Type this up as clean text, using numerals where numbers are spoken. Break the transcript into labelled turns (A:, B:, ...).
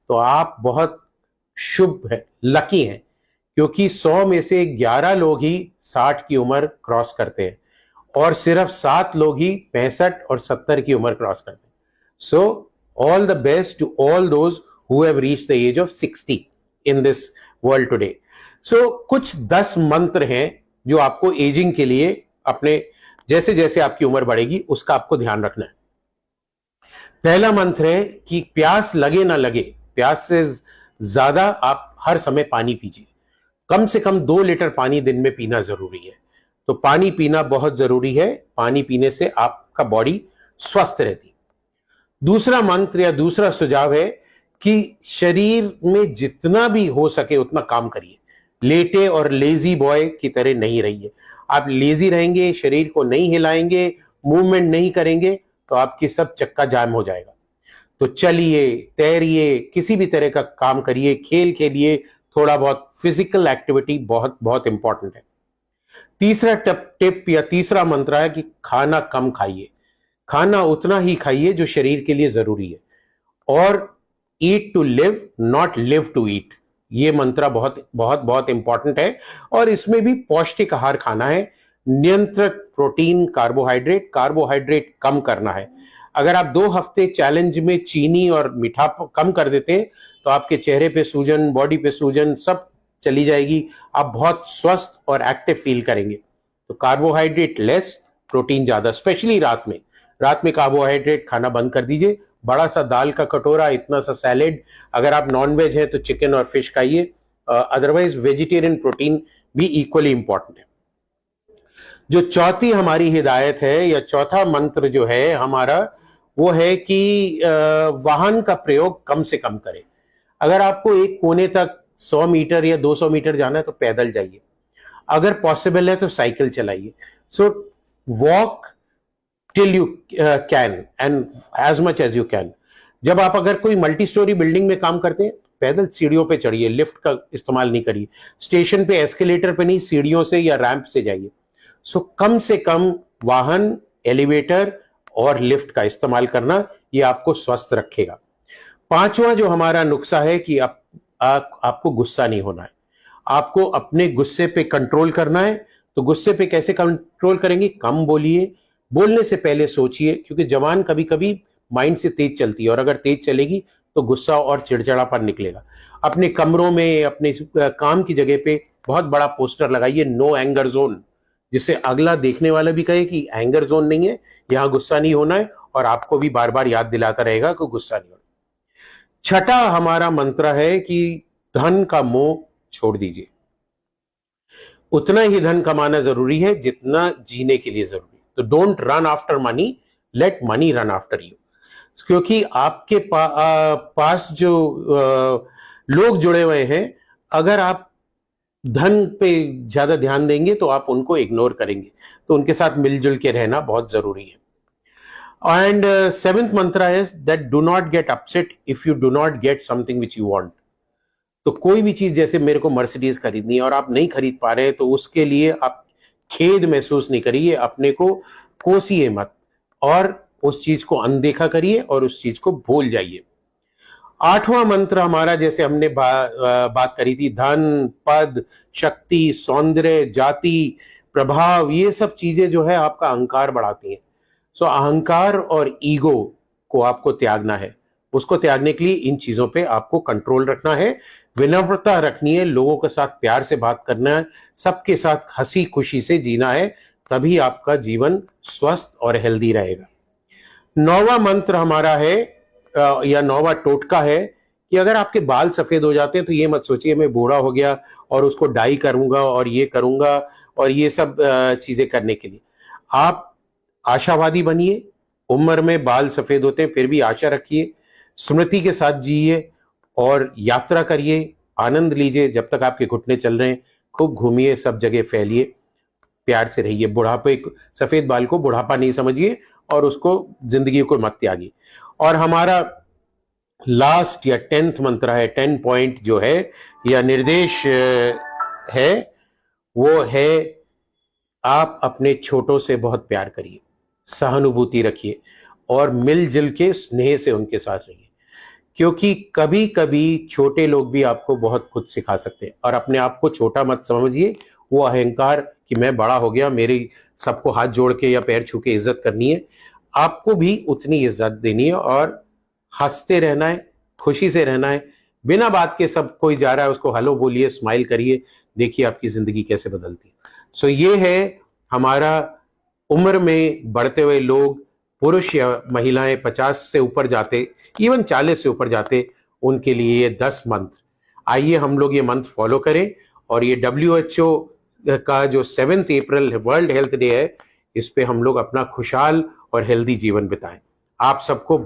A: तो आप बहुत शुभ है, लकी हैं, क्योंकि 100 में से 11 लोग ही 60 की उम्र क्रॉस करते हैं और सिर्फ 7 लोग ही 65 और 70 की उम्र क्रॉस करते हैं. So all the best to all those who have reached the age of 60 in this world today. So कुछ 10 मंत्र हैं जो आपको एजिंग के लिए अपने जैसे जैसे आपकी उम्र बढ़ेगी उसका आपको ध्यान रखना है. पहला मंत्र है कि प्यास लगे ना लगे, प्यास से ज्यादा आप हर समय पानी पीजिए. कम से कम 2 लीटर पानी दिन में पीना जरूरी है. तो पानी पीना बहुत जरूरी है. पानी पीने से आपका बॉडी स्वस्थ रहती. दूसरा मंत्र या दूसरा सुझाव है कि शरीर में जितना भी हो सके उतना काम करिए. लेटे और लेजी बॉय की तरह नहीं रहिए. आप लेजी रहेंगे, शरीर को नहीं हिलाएंगे, मूवमेंट नहीं करेंगे तो आपकी सब चक्का जाम हो जाएगा. तो चलिए, तैरिए, किसी भी तरह का काम करिए, खेल खेलिए, थोड़ा बहुत फिजिकल एक्टिविटी बहुत बहुत इंपॉर्टेंट है. तीसरा टिप या तीसरा मंत्र है कि खाना कम खाइए. खाना उतना ही खाइए जो शरीर के लिए जरूरी है. और eat to live, not live to eat. ये मंत्र बहुत बहुत बहुत इंपॉर्टेंट है. और इसमें भी पौष्टिक आहार खाना है. नियंत्रित प्रोटीन, कार्बोहाइड्रेट कम करना है. अगर आप 2 हफ्ते चैलेंज में चीनी और मीठा कम कर देते हैं तो आपके चेहरे पे सूजन, बॉडी पे सूजन सब चली जाएगी. आप बहुत स्वस्थ और एक्टिव फील करेंगे. तो कार्बोहाइड्रेट लेस, प्रोटीन ज्यादा, स्पेशली रात में. रात में कार्बोहाइड्रेट खाना बंद कर दीजिए. बड़ा सा दाल का कटोरा, इतना सा सैलेड. अगर आप नॉन वेज है तो चिकन और फिश खाइए. अदरवाइज वेजिटेरियन प्रोटीन भी इक्वली इंपॉर्टेंट है. जो चौथी हमारी हिदायत है या चौथा मंत्र जो है हमारा, वो है कि वाहन का प्रयोग कम से कम करें. अगर आपको एक कोने तक 100 मीटर या 200 मीटर जाना है तो पैदल जाइए. अगर पॉसिबल है तो साइकिल चलाइए. So walk till you can and as much as you can. जब आप अगर कोई मल्टी स्टोरी बिल्डिंग में काम करते हैं पैदल सीढ़ियों पे चढ़िए, लिफ्ट का इस्तेमाल नहीं करिए. स्टेशन पे एस्केलेटर पे नहीं, सीढ़ियों से या रैंप से जाइए. सो कम से कम वाहन, एलिवेटर और लिफ्ट का इस्तेमाल करना, ये आपको स्वस्थ रखेगा. पांचवा जो हमारा नुस्खा है कि आपको गुस्सा नहीं होना है. आपको अपने गुस्से पे कंट्रोल करना है. तो गुस्से पे कैसे कंट्रोल करेंगे? कम बोलिए. बोलने से पहले सोचिए, क्योंकि जबान कभी कभी माइंड से तेज चलती है और अगर तेज चलेगी तो गुस्सा और चिड़चिड़ापन निकलेगा. अपने कमरों में, अपने काम की जगह पे बहुत बड़ा पोस्टर लगाइए, नो एंगर जोन, जिससे अगला देखने वाला भी कहे कि एंगर जोन नहीं है, यहां गुस्सा नहीं होना है. और आपको भी बार बार याद दिलाता रहेगा कि गुस्सा नहीं होना. छठा हमारा मंत्र है कि धन का मोह छोड़ दीजिए. उतना ही धन कमाना जरूरी है जितना जीने के लिए जरूरी. तो don't run after money, late money run after you. क्योंकि आपके पास जो लोग जुड़े हुए हैं, अगर आप धन पे ज्यादा ध्यान देंगे तो आप उनको इग्नोर करेंगे. तो उनके साथ मिलजुल के रहना बहुत जरूरी है. एंड सेवेंथ मंत्र है that do not get upset if you do not get something which you want. तो कोई भी चीज, जैसे मेरे को मर्सिडीज खरीदनी है और आप नहीं खरीद पा रहे हैं तो उसके लिए आप खेद महसूस नहीं करिए. अपने को कोसिए मत और उस चीज को अनदेखा करिए और उस चीज को भूल जाइए. आठवां मंत्र हमारा, जैसे हमने बात करी थी, धन, पद, शक्ति, सौंदर्य, जाति, प्रभाव, ये सब चीजें जो है आपका अहंकार बढ़ाती हैं. सो अहंकार और ईगो को आपको त्यागना है. उसको त्यागने के लिए इन चीजों पे आपको कंट्रोल रखना है. विनम्रता रखनी है, लोगों के साथ प्यार से बात करना है, सबके साथ हंसी खुशी से जीना है. तभी आपका जीवन स्वस्थ और हेल्दी रहेगा. 9वां मंत्र हमारा है या 9वां टोटका है कि अगर आपके बाल सफेद हो जाते हैं तो ये मत सोचिए मैं बूढ़ा हो गया और उसको डाई करूंगा और ये करूंगा और ये सब चीजें करने के लिए. आप आशावादी बनिए. उम्र में बाल सफेद होते हैं फिर भी आशा रखिए. स्मृति के साथ जिए और यात्रा करिए, आनंद लीजिए. जब तक आपके घुटने चल रहे हैं खूब घूमिए, सब जगह फैलिए, प्यार से रहिए. बुढ़ापे, सफेद बाल को बुढ़ापा नहीं समझिए और उसको, जिंदगी को मत त्यागिए. और हमारा लास्ट या 10th मंत्र है, 10 पॉइंट जो है या निर्देश है, वो है आप अपने छोटों से बहुत प्यार करिए, सहानुभूति रखिए और मिलजुल के स्नेह से उनके साथ रहिए. क्योंकि कभी कभी छोटे लोग भी आपको बहुत कुछ सिखा सकते हैं। और अपने आप को छोटा मत समझिए, वो अहंकार कि मैं बड़ा हो गया, मेरी सबको हाथ जोड़ के या पैर छू के इज्जत करनी है। आपको भी उतनी इज्जत देनी है और हंसते रहना है, खुशी से रहना है। बिना बात के सब कोई जा रहा है उसको हेलो बोलिए, स्माइल करिए, देखिए आपकी जिंदगी कैसे बदलती है। सो ये है हमारा उम्र में बढ़ते हुए लोग, पुरुष या महिलाएं 50 से ऊपर जाते, इवन 40 से ऊपर जाते, उनके लिए ये 10 मंत्र। आइए हम लोग ये मंत्र फॉलो करें और ये WHO का जो 7 अप्रैल वर्ल्ड हेल्थ डे है, इस पे हम लोग अपना खुशहाल और हेल्दी जीवन बिताएं। आप सबको